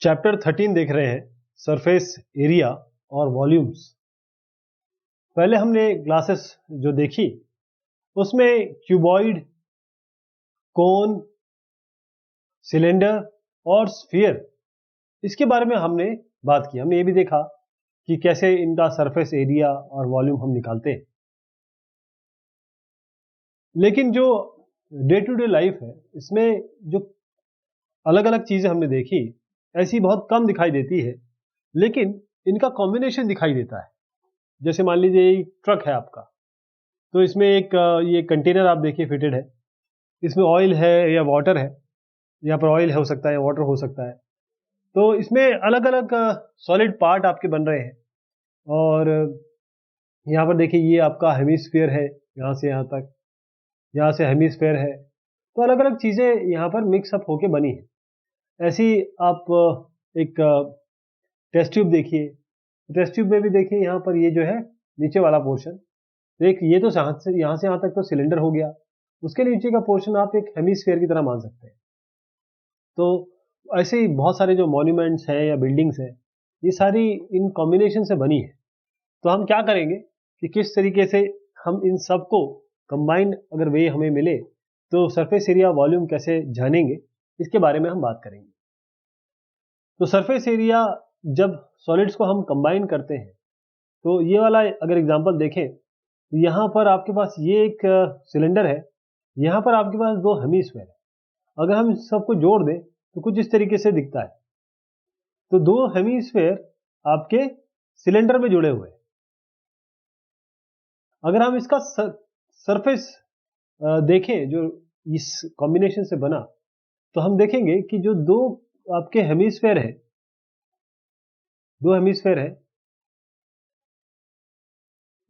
Chapter 13 देख रहे हैं, सरफेस एरिया और वॉल्यूम्स। पहले हमने ग्लासेस जो देखी उसमें क्यूबॉइड, कोन, सिलेंडर और स्फीयर, इसके बारे में हमने बात की। हमने ये भी देखा कि कैसे इनका सरफेस एरिया और वॉल्यूम हम निकालते हैं। लेकिन जो डे टू डे लाइफ है, इसमें जो अलग अलग चीजें हमने देखी, ऐसी बहुत कम दिखाई देती है, लेकिन इनका कॉम्बिनेशन दिखाई देता है। जैसे मान लीजिए ये ट्रक है आपका, तो इसमें एक ये कंटेनर आप देखिए फिटेड है, इसमें ऑयल है या वाटर है, यहाँ पर ऑयल हो सकता है, वाटर हो सकता है। तो इसमें अलग अलग सॉलिड पार्ट आपके बन रहे हैं। और यहाँ पर देखिए ये आपका हेमिस्फीयर है, यहाँ से यहाँ तक, यहाँ से हेमिस्फीयर है। तो अलग अलग चीज़ें यहाँ पर मिक्सअप होके बनी है। ऐसी आप एक टेस्ट ट्यूब देखिए, टेस्ट ट्यूब में भी देखिए यहाँ पर ये जो है नीचे वाला पोर्शन, एक ये तो यहाँ से यहाँ तक तो सिलेंडर हो गया, उसके नीचे का पोर्शन आप एक हेमिस्फीयर की तरह मान सकते हैं। तो ऐसे ही बहुत सारे जो मॉन्यूमेंट्स हैं या बिल्डिंग्स हैं, ये सारी इन कॉम्बिनेशन से बनी है। तो हम क्या करेंगे कि किस तरीके से हम इन सब को कंबाइंड अगर वे हमें मिले तो सरफेस एरिया वॉल्यूम कैसे जानेंगे, इसके बारे में हम बात करेंगे। तो सरफेस एरिया जब सॉलिड्स को हम कंबाइन करते हैं, तो ये वाला अगर एग्जांपल देखें तो यहाँ पर आपके पास ये एक सिलेंडर है, यहाँ पर आपके पास दो हेमिस्फीयर है। अगर हम सबको जोड़ दें तो कुछ इस तरीके से दिखता है। तो दो हेमिस्फीयर आपके सिलेंडर में जुड़े हुए हैं। अगर हम इसका सरफेस देखें जो इस कॉम्बिनेशन से बना, तो हम देखेंगे कि जो दो आपके हेमिस्फीयर है, दो हेमिस्फीयर है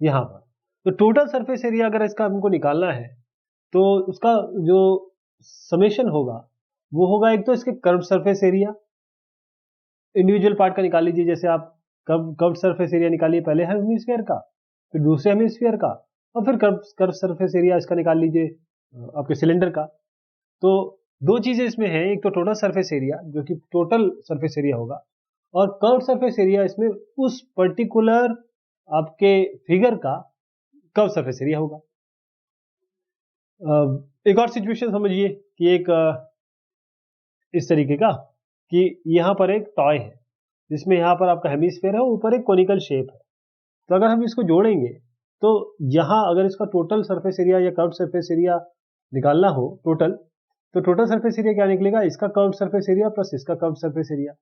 यहाँ पर, तो टोटल सरफेस एरिया अगर इसका हमको निकालना है तो उसका जो समेशन होगा वो होगा, एक तो इसके curve surface area, individual part का निकाल लीजिए। जैसे आप कर्व सरफेस एरिया निकालिए पहले हेमिस्फीयर का, फिर दूसरे हेमिस्फीयर का, और फिर कर्व सरफेस एरिया इसका निकाल लीजिए आपके सिलेंडर का। तो दो चीजें इसमें हैं, एक तो टोटल सरफेस एरिया जो कि टोटल सरफेस एरिया होगा, और कर्व सरफेस एरिया इसमें उस पर्टिकुलर आपके फिगर का कर्व सरफेस एरिया होगा। एक और सिचुएशन समझिए कि एक इस तरीके का कि यहाँ पर एक टॉय है जिसमें यहाँ पर आपका हेमिस्फीयर है, ऊपर एक कोनिकल शेप है। तो अगर हम इसको जोड़ेंगे तो यहाँ अगर इसका टोटल सरफेस एरिया या कर्व सरफेस एरिया निकालना हो टोटल, तो टोटल सरफेस एरिया क्या निकलेगा, इसका कर्व सरफेस एरिया प्लस इसका कर्व सरफेस एरिया।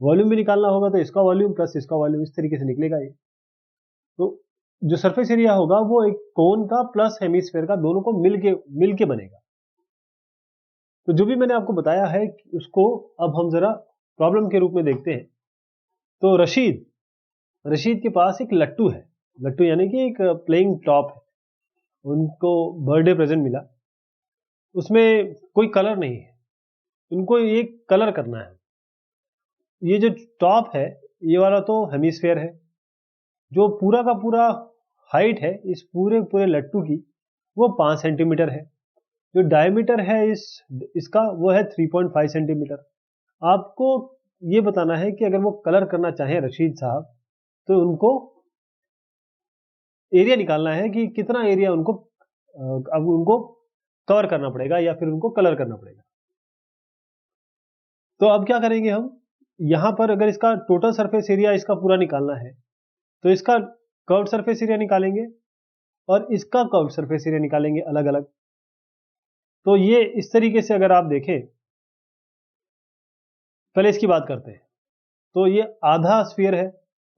वॉल्यूम भी निकालना होगा तो इसका वॉल्यूम प्लस इसका वॉल्यूम, इस तरीके से निकलेगा ये। तो जो सरफेस एरिया होगा वो एक कोन का प्लस हेमिस्फीयर का, दोनों को मिलके बनेगा। तो जो भी मैंने आपको बताया है उसको अब हम जरा प्रॉब्लम के रूप में देखते हैं। तो रशीद के पास एक लट्टू है, लट्टू यानी कि एक प्लेइंग टॉप है, उनको बर्थडे प्रेजेंट मिला, उसमें कोई कलर नहीं है, उनको ये कलर करना है। ये जो टॉप है ये वाला तो हेमिस्फीयर है, जो पूरा का पूरा हाइट है इस पूरे लट्टू की वो 5 सेंटीमीटर है। जो डायमीटर है इसका वो है 3.5 सेंटीमीटर। आपको ये बताना है कि अगर वो कलर करना चाहें रशीद साहब, तो उनको एरिया निकालना है कि कितना एरिया उनको अब उनको कवर करना पड़ेगा या फिर उनको कलर करना पड़ेगा। तो अब क्या करेंगे हम, यहां पर अगर इसका टोटल सरफेस एरिया इसका पूरा निकालना है तो इसका कर्व सरफेस एरिया निकालेंगे और इसका कर्व सरफेस एरिया निकालेंगे अलग अलग। तो ये इस तरीके से अगर आप देखें, पहले इसकी बात करते हैं। तो ये आधा स्फीयर है,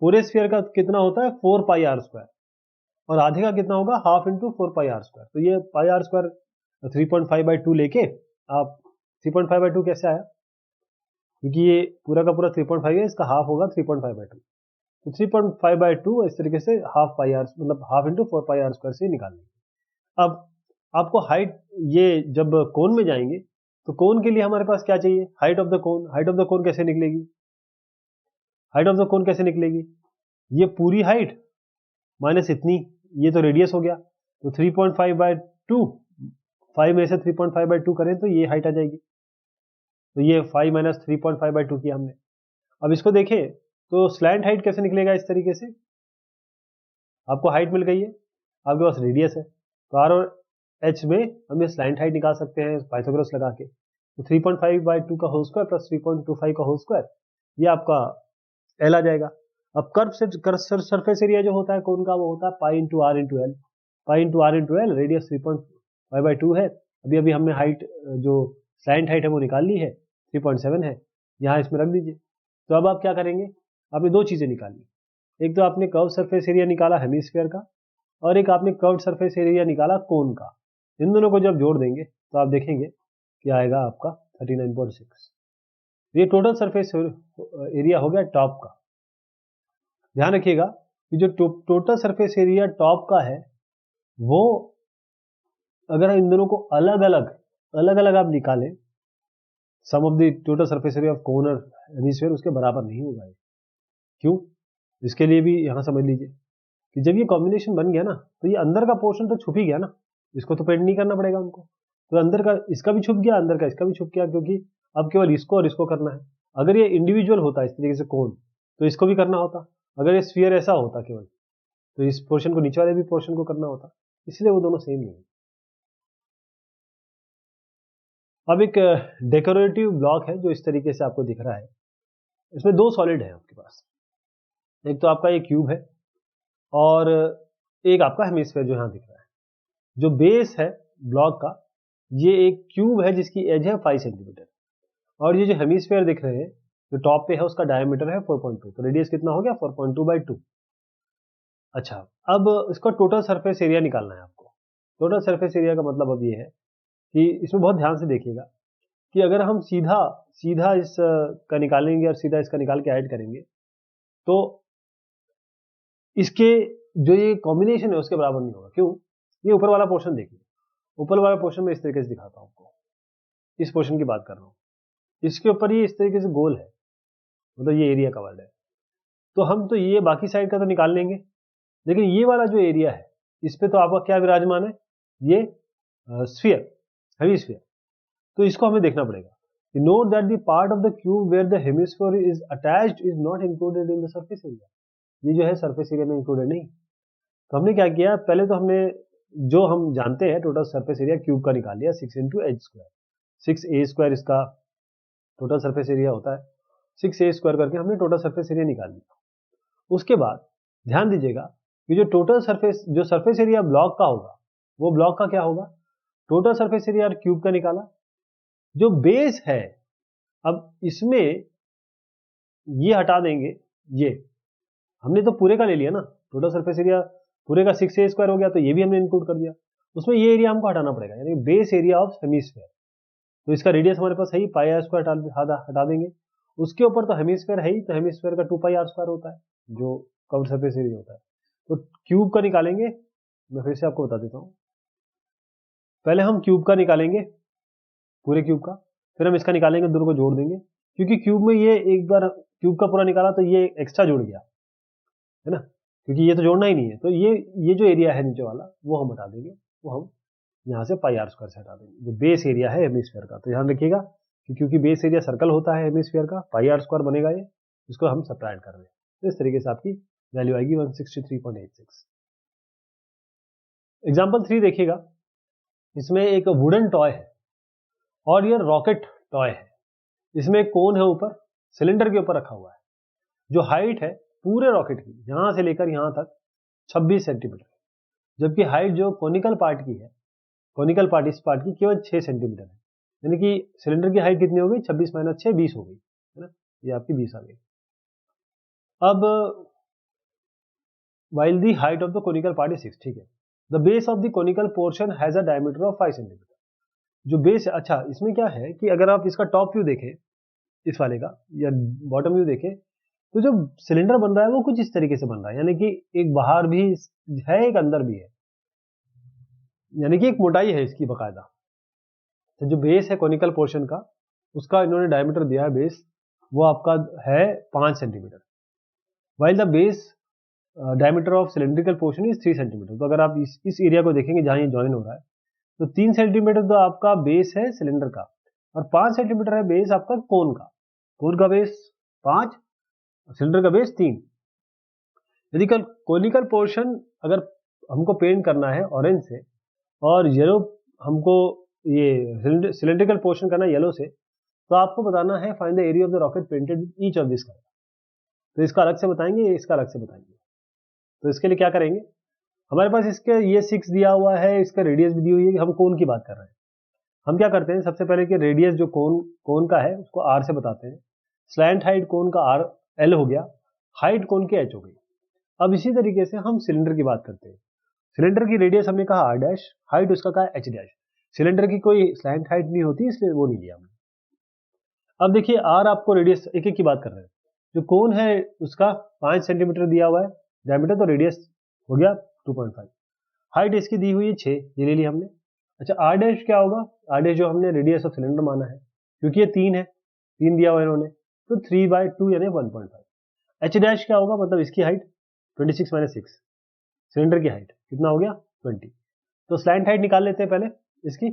पूरे स्फीयर का कितना होता है 4 पाई आर स्क्वायर, और आधे का कितना होगा half into 4 pi r square. तो ये पाई आर स्क्वायर 3.5/2 लेके आप 3.5/2 कैसे आया, क्योंकि ये पूरा का पूरा 3.5 है, इसका हाफ होगा 3.5/2। तो 3.5/2 इस तरीके से हाफ पाई आर मतलब half into 4 pi r square से निकाल लेंगे। अब आपको हाइट, ये जब कोन में जाएंगे तो कोन के लिए हमारे पास क्या चाहिए, height of the cone. Height of the cone कैसे निकलेगी, हाइट ऑफ द कोन कैसे निकलेगी, ये पूरी हाइट माइनस इतनी, ये तो रेडियस हो गया, तो 3.5/2, 5 में से 3.5/2 करें तो ये हाइट आ जाएगी। तो ये 5 - 3.5/2 किया हमने, अब इसको देखें तो स्लैंट हाइट कैसे निकलेगा इस तरीके से, आपको हाइट मिल गई है, आपके पास रेडियस है, तो आर और एच में हम ये स्लैंट हाइट निकाल सकते हैं पाइथागोरस लगा के। तो 3.5/2 का होल स्क्वायर प्लस 3.25 का होल स्क्वायर, ये आपका एल आ जाएगा। अब कर्व सरफेस एरिया जो होता है कोन का, वो होता है pi into r into l. Pi into r into l, radius 3.5/2 है। अभी हमने हाइट जो स्लैंट हाइट है वो निकाल ली है, 3.7 है, यहाँ इसमें रख दीजिए। तो अब आप क्या करेंगे, आपने दो चीजें निकाली, एक तो आपने कर्व सरफेस एरिया निकाला हेमिस्फीयर का, और एक आपने कर्व सरफेस एरिया निकाला कोन का। इन दोनों को जब जोड़ देंगे तो आप देखेंगे कि आएगा आपका 39.6। ये टोटल सरफेस एरिया हो गया टॉप का। ध्यान रखिएगा कि जो टोटल सरफेस एरिया टॉप का है, वो अगर इन दोनों को अलग अलग आप निकालें, sum of the total surface area of cone और हेमिस्फीयर, उसके बराबर नहीं होगा ये। क्यों? इसके लिए भी यहां समझ लीजिए कि जब ये कॉम्बिनेशन बन गया ना, तो ये अंदर का पोर्शन तो छुप ही गया ना, इसको तो पेंट नहीं करना पड़ेगा उनको। तो अंदर का इसका भी छुप गया, अंदर का इसका भी छुप गया, क्योंकि अब केवल इसको और इसको करना है। अगर ये इंडिविजुअल होता इस तरीके से कोन, तो इसको भी करना होता। अगर ये स्फीयर ऐसा होता केवल, तो इस पोर्शन को नीचे वाले भी पोर्शन को करना होता, इसलिए वो दोनों सेम नहीं है। अब एक डेकोरेटिव ब्लॉक है जो इस तरीके से आपको दिख रहा है। इसमें दो सॉलिड है आपके पास, एक तो आपका ये क्यूब है और एक आपका हेमिस्फीयर जो यहां दिख रहा है। जो बेस है ब्लॉक का, ये एक क्यूब है जिसकी एज है 5 सेंटीमीटर, और ये जो हेमिस्फीयर दिख रहे हैं जो टॉप पे है, उसका डायमीटर है 4.2, तो रेडियस कितना हो गया 4.2/2। अच्छा, अब इसका टोटल सरफेस एरिया निकालना है आपको। टोटल सरफेस एरिया का मतलब अब ये है कि इसमें बहुत ध्यान से देखिएगा कि अगर हम सीधा सीधा इस का निकालेंगे और सीधा इसका निकाल के ऐड करेंगे, तो इसके जो ये कॉम्बिनेशन है उसके बराबर नहीं होगा। क्यों? ये ऊपर वाला पोर्शन देखिए, ऊपर वाला पोर्शन में इस तरीके से दिखाता हूं आपको, इस पोर्शन की बात कर रहा हूं, इसके ऊपर ये इस तरीके से गोल है, मतलब ये एरिया कवर्ड है। तो हम तो ये बाकी साइड का तो निकाल लेंगे, लेकिन ये वाला जो एरिया है, इस पे तो आपका क्या विराजमान है, ये स्फीयर, हेमिस्फीयर। तो इसको हमें देखना पड़ेगा। Note that the part of the cube where the hemisphere is attached is not included in the surface area. ये जो है सरफेस एरिया में इंक्लूडेड नहीं। तो हमने क्या किया, पहले तो हमने जो हम जानते हैं टोटल सरफेस एरिया क्यूब का निकाल लिया, 6 इंटू एच स्क्वायर, 6a² इसका टोटल सरफेस एरिया होता है। 6a² करके हमने टोटल सरफेस एरिया निकाल लिया। उसके बाद ध्यान दीजिएगा कि जो टोटल सरफेस जो सरफेस एरिया ब्लॉक का होगा, वो ब्लॉक का क्या होगा, टोटल सरफेस एरिया क्यूब का निकाला, जो बेस है, अब इसमें ये हटा देंगे, ये हमने तो पूरे का ले लिया ना, टोटल सरफेस एरिया पूरे का 6a² हो गया, तो ये भी हमने इंक्लूड कर दिया। उसमें ये एरिया हमको हटाना पड़ेगा, यानी बेस एरिया ऑफ हेमिस्फीयर। तो इसका रेडियस हमारे पास है ही, πr² हटा देंगे। उसके ऊपर तो हेमिस्फीयर है ही, तो हेमिस्फीयर का 2πr² होता है जो कर्व्ड सरफेस एरिया होता है। तो क्यूब का निकालेंगे, मैं फिर से आपको बता देता हूं। पहले हम क्यूब का निकालेंगे, पूरे क्यूब का, फिर हम इसका निकालेंगे, दोनों को जोड़ देंगे, क्योंकि क्यूब में ये एक बार क्यूब का पूरा निकाला तो ये एक्स्ट्रा जुड़ गया है ना, क्योंकि ये तो जोड़ना ही नहीं है। तो ये जो एरिया है नीचे वाला, वो हम हटा देंगे, वो हम यहाँ से πr² से हटा देंगे, जो बेस एरिया है हेमिस्फीयर का। तो ध्यान रखिएगा कि क्योंकि बेस एरिया सर्कल होता है हेमिस्फीयर का, πr² बनेगा ये, इसको हम सब्ट्रैक्ट कर रहे हैं। तो इस तरीके से आपकी वैल्यू आएगी 163.86। एग्जाम्पल 3 देखिएगा, इसमें एक वुडन टॉय है और ये रॉकेट टॉय है। इसमें एक कोन है ऊपर, सिलेंडर के ऊपर रखा हुआ है, जो हाइट है पूरे रॉकेट की यहां से लेकर यहां तक 26 सेंटीमीटर, जबकि हाइट जो कोनिकल पार्ट की है, कोनिकल पार्ट इस पार्ट की केवल 6 सेंटीमीटर है। यानी कि सिलेंडर की हाइट कितनी हो गई, 26 - 6 20 हो गई, है ना, ये आपकी 20 आ गई। अब while the height of the conical part is 6, ठीक है, the base of the conical portion has a diameter of 5 centimetre. जो बेस, अच्छा इसमें क्या है कि अगर आप इसका टॉप व्यू देखें इस वाले का, या बॉटम व्यू देखें, तो जो सिलेंडर बन रहा है वो कुछ इस तरीके से बन रहा है, यानी कि एक बाहर भी है एक अंदर भी है, यानी कि एक मोटाई है इसकी बकायदा। तो जो बेस है कोनिकल पोर्शन का, उसका इन्होंने डायमीटर दिया है बेस, वो आपका है 5 centimetre, while the base diameter of cylindrical portion is 3 centimetre. तो अगर आप इस एरिया को देखेंगे जहां ये ज्वाइन हो रहा है, तो 3 सेंटीमीटर तो आपका बेस है सिलेंडर का, और 5 सेंटीमीटर है बेस आपका कोन का। कोन का बेस 5 सिलेंडर का बेस 3। यदि कोनिकल पोर्शन अगर हमको पेंट करना है ऑरेंज से और येलो हमको ये सिलेंड्रिकल पोर्शन करना है येलो से, तो आपको बताना है find the area of the rocket painted each of this colour. तो इसका अलग से बताएंगे, इसका अलग से बताएंगे। तो इसके लिए क्या करेंगे, हमारे पास इसके ये 6 दिया हुआ है, इसका रेडियस भी दी हुई है, हम कोन की बात कर रहे हैं। हम क्या करते हैं, सबसे पहले कि रेडियस जो कोन का है उसको आर से बताते हैं। स्लैंट हाइट कोन का आर एल हो गया, हाइट कोन की एच हो गई। अब इसी तरीके से हम सिलेंडर की बात करते हैं। सिलेंडर की रेडियस हमने कहा आर डैश, हाइट उसका कहा एच डैश। सिलेंडर की कोई स्लैंट हाइट नहीं होती इसलिए वो नहीं दिया हमने। अब देखिए आर आपको रेडियस एक एक की बात कर रहे हैं। जो कोन है उसका 5 सेंटीमीटर दिया हुआ है डायमीटर, तो रेडियस हो गया 2.5। हाइट इसकी दी हुई है 6, ये ले ली हमने। अच्छा आर डैश क्या होगा, आर डैश जो हमने रेडियस ऑफ सिलेंडर माना है, क्योंकि ये 3 है, 3 दिया हुआ है इन्होंने, तो 3/2 यानी 1.5। एच डैश क्या होगा, मतलब इसकी हाइट 26 - 6, सिलेंडर की हाइट कितना हो गया 20। तो स्लैंट हाइट निकाल लेते हैं पहले इसकी।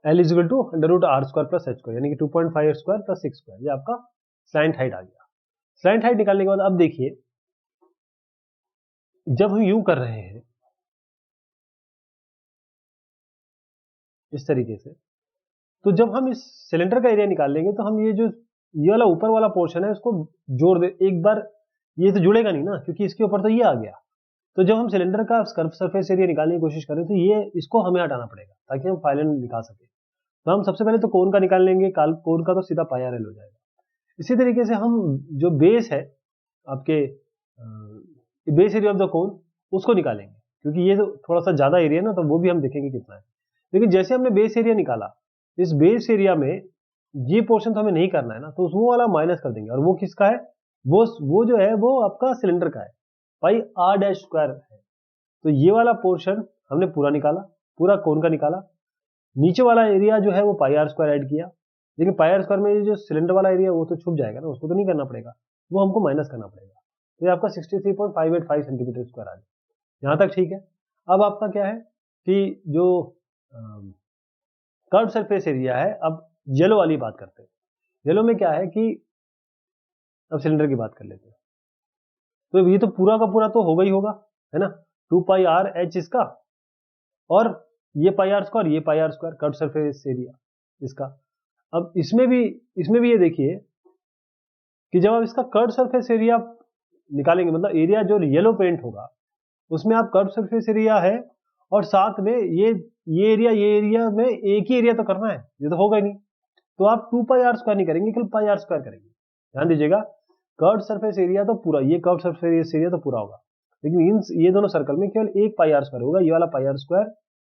L is equal to √r² + h², यानी कि 2.5² + 6², ये आपका स्लैंट हाइट आ गया। स्लैंट हाइट निकालने के बाद अब देखिए, जब हम यूं कर रहे हैं इस तरीके से, तो जब हम इस सिलेंडर का एरिया निकाल लेंगे तो हम ये वाला ऊपर वाला पोर्शन है उसको जोड़ दे एक बार। ये तो जुड़ेगा नहीं ना, क्योंकि इसके ऊपर तो ये आ गया। तो जब हम सिलेंडर का कर्व सरफेस एरिया निकालने की कोशिश करें तो ये इसको हमें हटाना पड़ेगा ताकि हम फाइनल निकाल सकें। तो हम सबसे पहले तो कोन का निकाल लेंगे, कोन का तो सीधा πr/l हो जाएगा। इसी तरीके से हम जो बेस है आपके base area of the cone उसको निकालेंगे, क्योंकि ये तो थोड़ा सा ज्यादा एरिया ना, तो वो भी हम देखेंगे कितना है। लेकिन जैसे हमने बेस एरिया निकाला, इस बेस एरिया में ये पोर्शन तो हमें नहीं करना है ना, तो वो वाला माइनस कर देंगे। और वो किसका है, वो जो है वो आपका सिलेंडर का है, πr-² है। तो ये वाला पोर्शन हमने पूरा निकाला, पूरा कोन का निकाला। नीचे वाला एरिया जो है वो πr² ऐड किया, लेकिन πr² में जो सिलेंडर वाला एरिया वो तो छुप जाएगा ना, उसको तो नहीं करना पड़ेगा, वो हमको माइनस करना पड़ेगा। तो ये आपका 63.585 सेंटीमीटर स्क्वायर आ गया। यहाँ तक ठीक है। अब आपका क्या है कि जो कर्व सरफेस एरिया है, अब येलो वाली बात करते हैं। येलो में क्या है कि अब सिलेंडर की बात कर लेते हैं। तो ये तो पूरा का पूरा तो होगा ही होगा, है ना, 2πr/h इसका, और ये πr² ये πr² कर्व सरफेस एरिया इसका। अब इसमें भी ये देखिए कि जब आप इसका कर्व सरफेस एरिया निकालेंगे, मतलब एरिया जो येलो पेंट होगा उसमें आप कर्व सरफेस एरिया है और साथ में ये एरिया में एक ही एरिया तो करना है, ये तो होगा ही नहीं। तो आप 2πr² नहीं करेंगे, केवल πr² करेंगे। ध्यान दीजिएगा, कर्व सरफेस एरिया तो पूरा, ये कर्व सरफेस एरिया तो पूरा होगा, लेकिन ये दोनों सर्कल में केवल एक πr² होगा, ये वाला πr²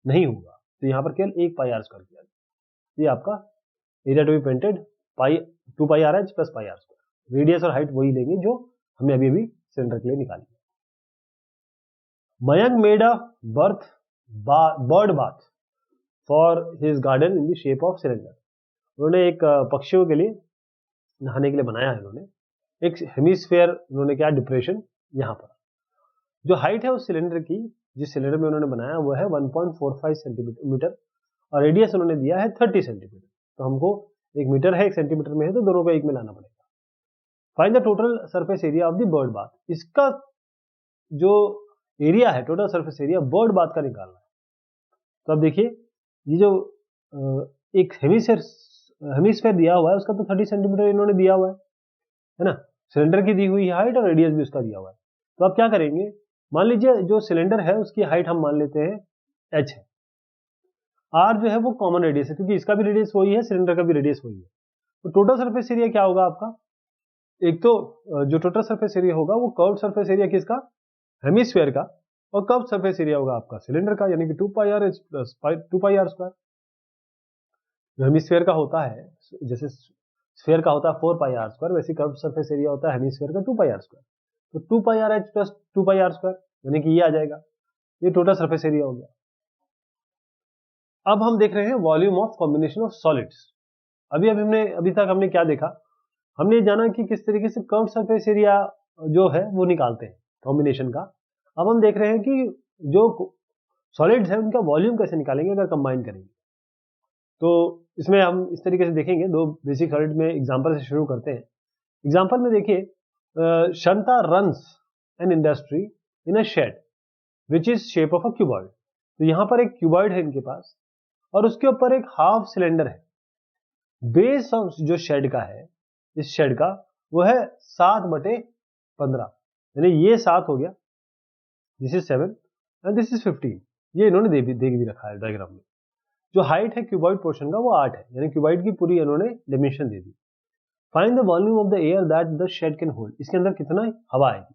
नहीं होगा। तो यहाँ पर केवल एक πr² किया, ये आपका area to be painted 2πr/h + πr²। Radius और हाइट वही लेंगे जो हमने अभी सिलेंडर के लिए निकाली। Mayank made a bird bath for his garden in the shape of cylinder. उन्होंने एक पक्षियों के लिए नहाने के लिए बनाया है, उन्होंने एक हेमिस्फेयर, उन्होंने क्या डिप्रेशन, यहाँ पर जो हाइट है उस सिलेंडर की, जिस सिलेंडर में उन्होंने बनाया वो है 1.45 सेंटीमीटर और रेडियस उन्होंने दिया है 30 सेंटीमीटर। तो हमको 1 मीटर है 1 सेंटीमीटर में है, तो दोनों को एक में लाना पड़ेगा। Find the total surface area of the bird bath. इसका जो एरिया है total surface area bird bath का निकालना है। तो अब देखिए, ये जो एक हेमिस्फेयर दिया हुआ है उसका तो 30 सेंटीमीटर इन्होंने दिया हुआ है ना, सिलेंडर की दी हुई है हाइट और रेडियस भी उसका दिया हुआ है। तो आप क्या करेंगे, मान लीजिए जो सिलेंडर है उसकी हाइट हम मान लेते हैं h है, r जो है वो कॉमन रेडियस है, क्योंकि इसका भी रेडियस वही है, सिलेंडर का भी रेडियस वही है। तो टोटल सरफेस एरिया क्या होगा आपका, एक तो जो टोटल सरफेस एरिया होगा वो कर्व सरफेस एरिया किसका, हेमिस्फेयर का, और कर्व सरफेस एरिया होगा आपका सिलेंडर का, यानी कि 2πr/h + 2πr²। जो हेमिस्फेयर का होता है, जैसे स्फेयर का होता है 4πr², वैसे कर्व सरफेस एरिया होता है हेमिस्फेयर का 2πr²। तो 2πr/h + 2πr², यानी कि ये आ जाएगा, ये टोटल सरफेस एरिया हो गया। अब हम देख रहे हैं volume of combination of solids. अभी तक हमने क्या देखा, हमने जाना कि किस तरीके से कर्व सरफेस एरिया जो है वो निकालते हैं कॉम्बिनेशन का। अब हम देख रहे हैं कि जो सॉलिड्स है उनका वॉल्यूम कैसे निकालेंगे अगर कंबाइन करेंगे। तो इसमें हम इस तरीके से देखेंगे, दो बेसिक सॉलिड में एग्जांपल से शुरू करते हैं। एग्जाम्पल में देखिए, Shanta runs an industry in a shed which is shape of a cuboid. तो यहां पर एक क्यूबॉइड है इनके पास और उसके ऊपर एक हाफ सिलेंडर है। बेस ऑफ जो शेड का है, इस शेड का, वो है 7/15, यानी ये 7 हो गया, this is 7 and this is 15। ये इन्होंने दे भी रखा है डायग्राम में। जो हाइट है क्यूबॉइड पोर्शन का वो 8 है, यानी क्यूबॉइड की पूरी इन्होंने डिमेंशन दे दी। Find the volume of the air that the shed can hold. इसके अंदर कितना हवा आएगी।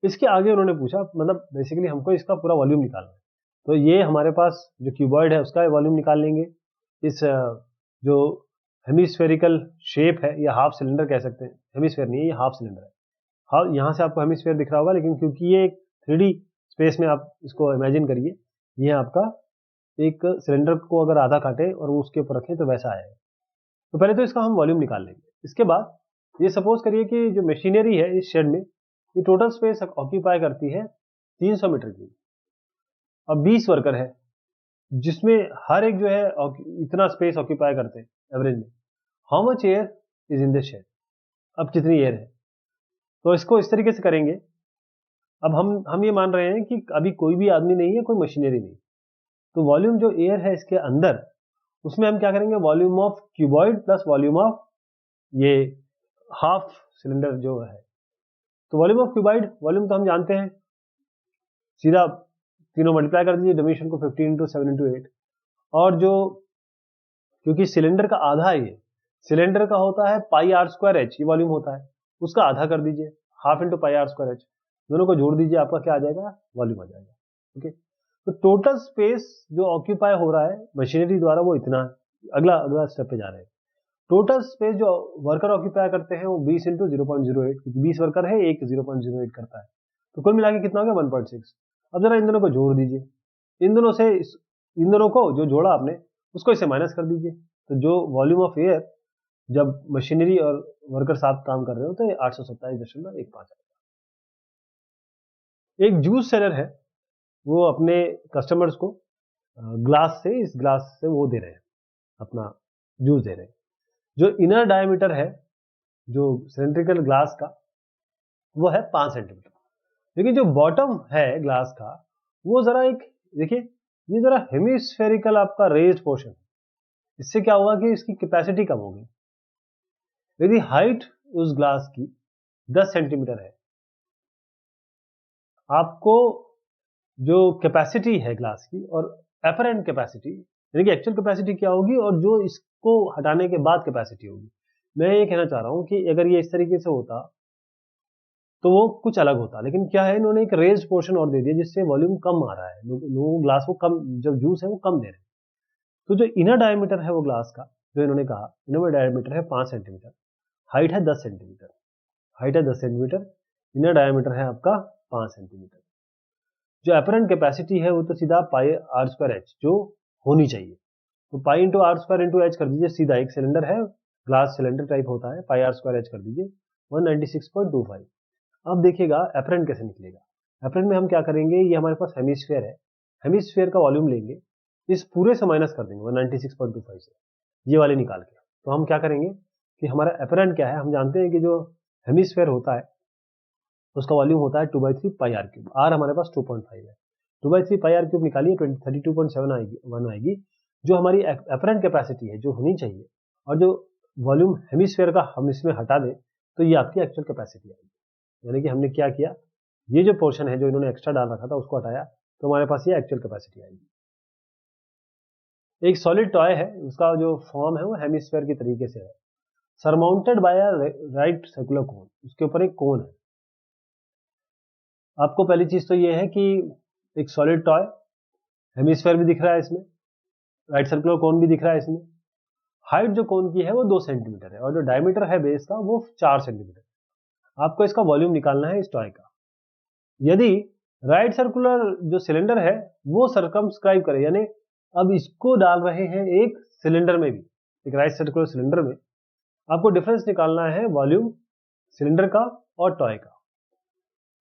इसके आगे उन्होंने पूछा, मतलब बेसिकली हमको इसका पूरा वॉल्यूम निकालना है। तो ये हमारे पास जो क्यूबॉइड है उसका वॉल्यूम निकाल लेंगे। इस जो हेमिस्फेरिकल शेप है, या हाफ सिलेंडर कह सकते हैं, हेमिस्फेयर नहीं है, ये हाफ सिलेंडर है। हाँ, यहाँ से आपको हेमिस्फेयर दिख रहा होगा, लेकिन क्योंकि ये एक 3D स्पेस में आप इसको इमेजिन करिए, ये आपका एक सिलेंडर को अगर आधा काटे और वो उसके ऊपर रखें तो वैसा आएगा। तो पहले तो इसका हम वॉल्यूम निकाल लेंगे। इसके बाद ये सपोज करिए कि जो मशीनरी है इस शेड में, ये टोटल स्पेस ऑक्यूपाई करती है 300 मीटर की। अब 20 वर्कर है जिसमें हर एक जो है इतना स्पेस ऑक्यूपाई करते हैं एवरेज में। How much air is in this shed. अब कितनी एयर है, तो इसको इस तरीके से करेंगे। अब हम ये मान रहे हैं कि अभी कोई भी आदमी नहीं है, कोई मशीनरी नहीं। तो वॉल्यूम जो एयर है इसके अंदर, उसमें हम क्या करेंगे, volume of cuboid plus volume of ये हाफ सिलेंडर जो है। तो वॉल्यूम ऑफ क्यूबॉइड, वॉल्यूम तो हम जानते हैं, सीधा तीनों मल्टीप्लाई कर दीजिए, डिमेंशन को 50 इंटू 7 इंटू 8। और जो, क्योंकि सिलेंडर का आधा है, ये सिलेंडर का होता है पाई आर स्क्वायर एच, ये वॉल्यूम होता है, उसका आधा कर दीजिए, half into pi r square h, दोनों को जोड़ दीजिए, आपका क्या आ जाएगा, वॉल्यूम आ जाएगा। ओके, तो टोटल स्पेस जो ऑक्यूपाई हो रहा है मशीनरी द्वारा वो इतना है। अगला अगला स्टेप पे जा रहे हैं। टोटल स्पेस जो वर्कर ऑक्यूपाई करते हैं वो 20 इंटू 0.08, 20 वर्कर है, एक 0.08 करता है, तो कुल मिला के कितना हो गया, 1.6। अब जरा इन दोनों को जोड़ दीजिए, इन दोनों से इन दोनों को जो जोड़ा आपने उसको इसे माइनस कर दीजिए। तो जो वॉल्यूम ऑफ एयर जब मशीनरी और वर्कर साथ काम कर रहे हो तो ये 827.15 है। एक जूस सेलर है, वो अपने कस्टमर्स को ग्लास से, इस ग्लास से वो दे रहे हैं, अपना जूस दे रहे हैं। जो इनर डायमीटर है जो सिलेंड्रिकल ग्लास का, वो है 5 सेंटीमीटर। लेकिन जो बॉटम है ग्लास का, वो जरा एक देखिए, ये जरा हेमिस्फेरिकल आपका रेज्ड पोर्शन है। इससे क्या होगा कि इसकी कैपेसिटी कम होगी। यदि हाइट उस ग्लास की 10 सेंटीमीटर है, आपको जो कैपेसिटी है ग्लास की और एपरेंट कैपेसिटी, यानी कि एक्चुअल कैपेसिटी क्या होगी और जो इसको हटाने के बाद कैपेसिटी होगी, मैं ये कहना चाह रहा हूं कि अगर ये इस तरीके से होता तो वो कुछ अलग होता। लेकिन क्या है, इन्होंने एक रेज्ड पोर्शन और दे दिया जिससे वॉल्यूम कम आ रहा है, लोग ग्लास को कम, जब जूस है वो कम दे रहे हैं। तो जो इनर डायमीटर है वो ग्लास का, जो इन्होंने कहा इनर डायमीटर है 5 सेंटीमीटर, हाइट है 10 सेंटीमीटर, हाइट है 10 सेंटीमीटर, इनर डायमीटर है आपका 5 सेंटीमीटर। जो अपरेंट कैपेसिटी है वो तो सीधा पाई आर स्क्वायर एच जो होनी चाहिए, तो pi into r square into h कर दीजिए। सीधा एक सिलेंडर है, ग्लास सिलेंडर टाइप होता है, पाई आर स्क्वायर एच कर दीजिए 196.25। अब देखिएगा अपरेंट कैसे निकलेगा। अपरेंट में हम क्या करेंगे, ये हमारे पास हेमिस्फीयर है, हेमिस्फीयर का वॉल्यूम लेंगे, इस पूरे से माइनस कर देंगे 196.25 से, ये वाले निकाल के। तो हम क्या करेंगे कि हमारा अपरेंट क्या है, हम जानते हैं कि जो हेमिस्फीयर होता है उसका वॉल्यूम होता है 2/3 पाई आर क्यूब। आर हमारे पास 2.5 है, 2/3 पाई आर क्यूब निकालिए, 32.7 आएगी, 1 आएगी। जो हमारी अपरेंट कैपेसिटी है जो होनी चाहिए, और जो वॉल्यूम हेमिस्फीयर का हम इसमें हटा दें, तो ये आपकी एक्चुअल कैपेसिटी आएगी। यानी कि हमने क्या किया, ये जो पोर्शन है जो इन्होंने एक्स्ट्रा डाल रखा था उसको हटाया, तो हमारे पास ये एक्चुअल कैपेसिटी आएगी। एक सॉलिड टॉय है, उसका जो फॉर्म है वो हेमिस्फीयर के तरीके से है, surmounted bye a right circular cone, उसके ऊपर एक कोन है। आपको पहली चीज तो ये है कि एक सॉलिड टॉय, हेमिस्फीयर भी दिख रहा है इसमें, राइट सर्कुलर कोन भी दिख रहा है इसमें। हाइट जो कोन की है वो 2 सेंटीमीटर है और जो डायमीटर है बेस का वो 4 सेंटीमीटर। आपको इसका वॉल्यूम निकालना है इस टॉय का। यदि राइट सर्कुलर जो सिलेंडर है वो सर्कमस्क्राइब करे, यानी अब इसको डाल रहे हैं एक सिलेंडर में भी, एक राइट सर्कुलर सिलेंडर में, आपको डिफरेंस निकालना है वॉल्यूम सिलेंडर का और टॉय का।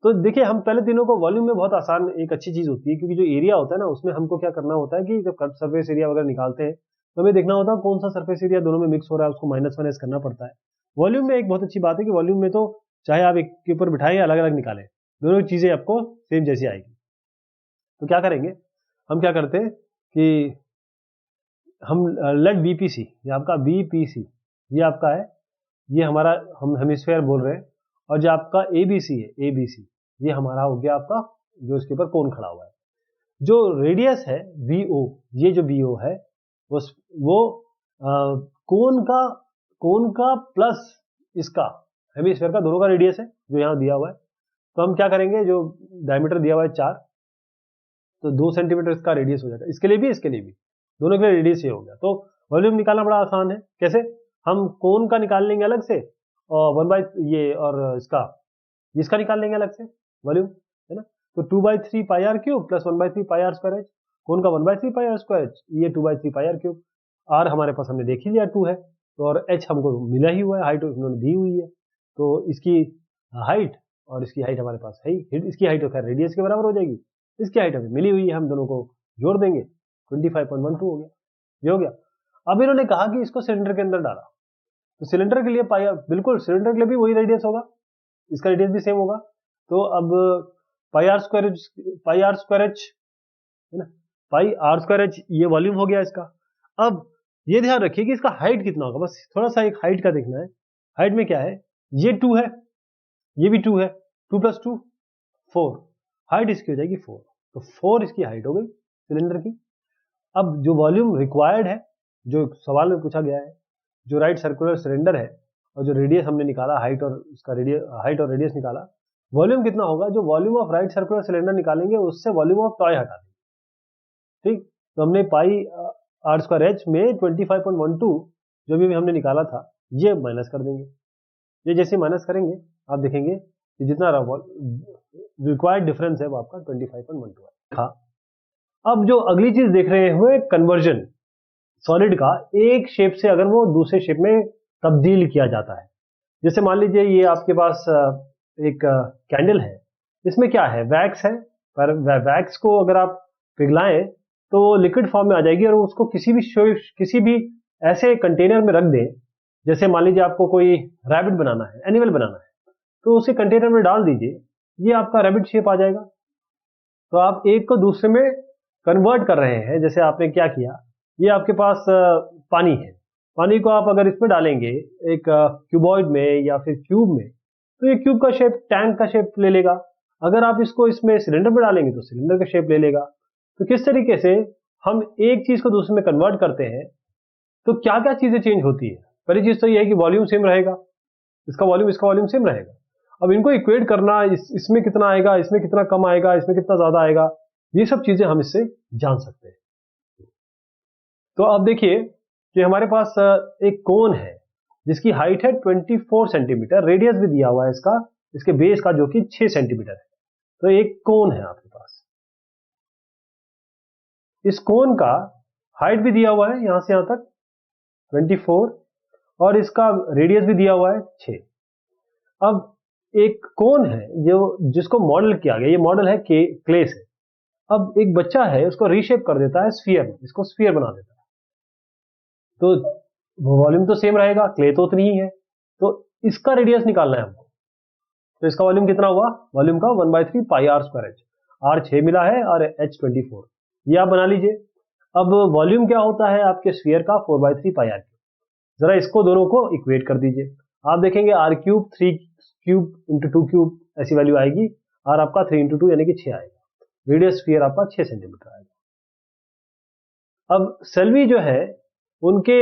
तो देखिए, हम पहले तीनों को वॉल्यूम में बहुत आसान, एक अच्छी चीज होती है, क्योंकि जो एरिया होता है ना उसमें हमको क्या करना होता है कि जब कट सरफेस एरिया वगैरह निकालते हैं तो हमें देखना होता है कौन सा सरफेस एरिया दोनों में मिक्स हो रहा है, उसको माइनस करना पड़ता है। वॉल्यूम में एक बहुत अच्छी बात है कि वॉल्यूम में तो चाहे आप एक के ऊपर बिठाएं या अलग अलग निकालें, दोनों चीजें आपको सेम जैसी आएगी। तो क्या करेंगे, हम क्या करते हैं कि हम लेट बीपीसी, ये आपका बीपीसी, ये आपका है, ये हमारा हम हेमिस्फेयर बोल रहे हैं, और जो आपका एबीसी है, एबीसी, ये हमारा हो गया आपका जो इसके ऊपर कोन खड़ा हुआ है। जो रेडियस है वीओ, ये जो वीओ है वो कोन का प्लस इसका हेमिस्फेयर का दोनों का रेडियस है जो यहाँ दिया हुआ है। तो हम क्या करेंगे, जो डायमीटर दिया हुआ है 4, तो 2 सेंटीमीटर इसका रेडियस हो जाएगा, इसके लिए भी दोनों के लिए रेडियस ये हो गया। तो वॉल्यूम निकालना बड़ा आसान है। कैसे, हम कोन का निकाल लेंगे अलग से और 1 बाई ये और इसका निकाल लेंगे अलग से वॉल्यूम, है ना। तो 2/3 pi r cube plus 1/3 pi r square h, cone का 1/3 पाई आर स्क्वायर एच, ये 2/3 पाई आर क्यूब। आर हमारे पास हमने देख ही लिया 2 है, तो और एच हमको मिला ही हुआ है, हाइट उन्होंने दी हुई है, तो इसकी हाइट और इसकी हाइट हमारे पास है ही। इसकी हाइट तो खैर रेडियस के बराबर हो जाएगी, इसकी हाइट हमें मिली हुई है, हम दोनों को जोड़ देंगे, 25.12 हो गया, ये हो गया। अब इन्होंने कहा कि इसको सिलेंडर के अंदर डाला, तो सिलेंडर के लिए पाई, बिल्कुल सिलेंडर के लिए भी वही रेडियस होगा, इसका रेडियस भी सेम होगा। तो अब पाई आर स्क्वायर एच है ना, पाई आर स्क्वायर एच, ये वॉल्यूम हो गया इसका। अब ये ध्यान रखिए कि इसका हाइट कितना होगा, बस थोड़ा सा एक हाइट का देखना है। हाइट में क्या है, ये 2 है, ये भी 2 है, 2 + 2 4, हाइट इसकी हो जाएगी 4, तो 4 इसकी हाइट हो गई सिलेंडर की। अब जो वॉल्यूम रिक्वायर्ड है, जो सवाल में पूछा गया है, जो राइट सर्कुलर सिलेंडर है और जो रेडियस हमने निकाला, हाइट और उसका रेडियस निकाला, वॉल्यूम कितना होगा, जो volume of right circular cylinder निकालेंगे उससे वॉल्यूम ऑफ टॉय हटा देंगे। ठीक, तो हमने पाई आर स्क्वायर एच में 25.12 जो भी हमने निकाला था, ये माइनस कर देंगे। ये जैसे माइनस करेंगे आप देखेंगे कि जितना रिक्वायर्ड डिफरेंस है वो आपका 25.12 है। हाँ, अब जो अगली चीज देख रहे हैं, कन्वर्जन सॉलिड का एक शेप से अगर वो दूसरे शेप में तब्दील किया जाता है। जैसे मान लीजिए ये आपके पास एक कैंडल है, इसमें क्या है, वैक्स है, पर वैक्स को अगर आप पिघलाएं तो वो लिक्विड फॉर्म में आ जाएगी, और उसको किसी भी ऐसे कंटेनर में रख दें, जैसे मान लीजिए आपको कोई रैबिट बनाना है, एनिमल बनाना है, तो उसे कंटेनर में डाल दीजिए, ये आपका रैबिट शेप आ जाएगा। तो आप एक को दूसरे में कन्वर्ट कर रहे हैं। जैसे आपने क्या किया, ये आपके पास पानी है, पानी को आप अगर इसमें डालेंगे एक क्यूबॉइड में या फिर क्यूब में, तो ये क्यूब का शेप टैंक का शेप ले लेगा। अगर आप इसको इसमें सिलेंडर में डालेंगे तो सिलेंडर का शेप ले लेगा। तो किस तरीके से हम एक चीज को दूसरे में कन्वर्ट करते हैं, तो क्या क्या चीजें चेंज होती है। पहली चीज तो ये है कि वॉल्यूम सेम रहेगा, इसका वॉल्यूम सेम रहेगा। अब इनको इक्वेट करना, इसमें कितना आएगा, इसमें कितना कम आएगा, इसमें कितना ज्यादा आएगा, ये सब चीजें हम इससे जान सकते हैं। तो अब देखिए कि हमारे पास एक कोन है जिसकी हाइट है 24 सेंटीमीटर, रेडियस भी दिया हुआ है इसका, इसके बेस का, जो कि 6 सेंटीमीटर है। तो एक कोन है आपके पास, इस कोन का हाइट भी दिया हुआ है यहां से यहां तक 24, और इसका रेडियस भी दिया हुआ है 6। अब एक कोन है जो जिसको मॉडल किया गया, ये मॉडल है क्ले से। अब एक बच्चा है, उसको रीशेप कर देता है स्फीयर में, इसको स्फीयर बना देता है, तो वॉल्यूम तो सेम रहेगा, क्ले तो उतनी ही है, तो इसका रेडियस निकालना है हमको। तो इसका वॉल्यूम कितना हुआ, वॉल्यूम का 1/3 pi r square H, are 6 मिला है और एच 24, ये आप बना लीजिए। अब वॉल्यूम क्या होता है आपके स्फीयर का, 4/3 पाई आर क्यूब। जरा इसको दोनों को इक्वेट कर दीजिए, आप देखेंगे r cube 3 cube into 2 cube ऐसी वैल्यू आएगी, और आपका 3 इंटू 2 यानी कि 6 आएगा, रेडियस स्फीयर आपका 6 सेंटीमीटर आएगा। अब सेल्वी जो है, उनके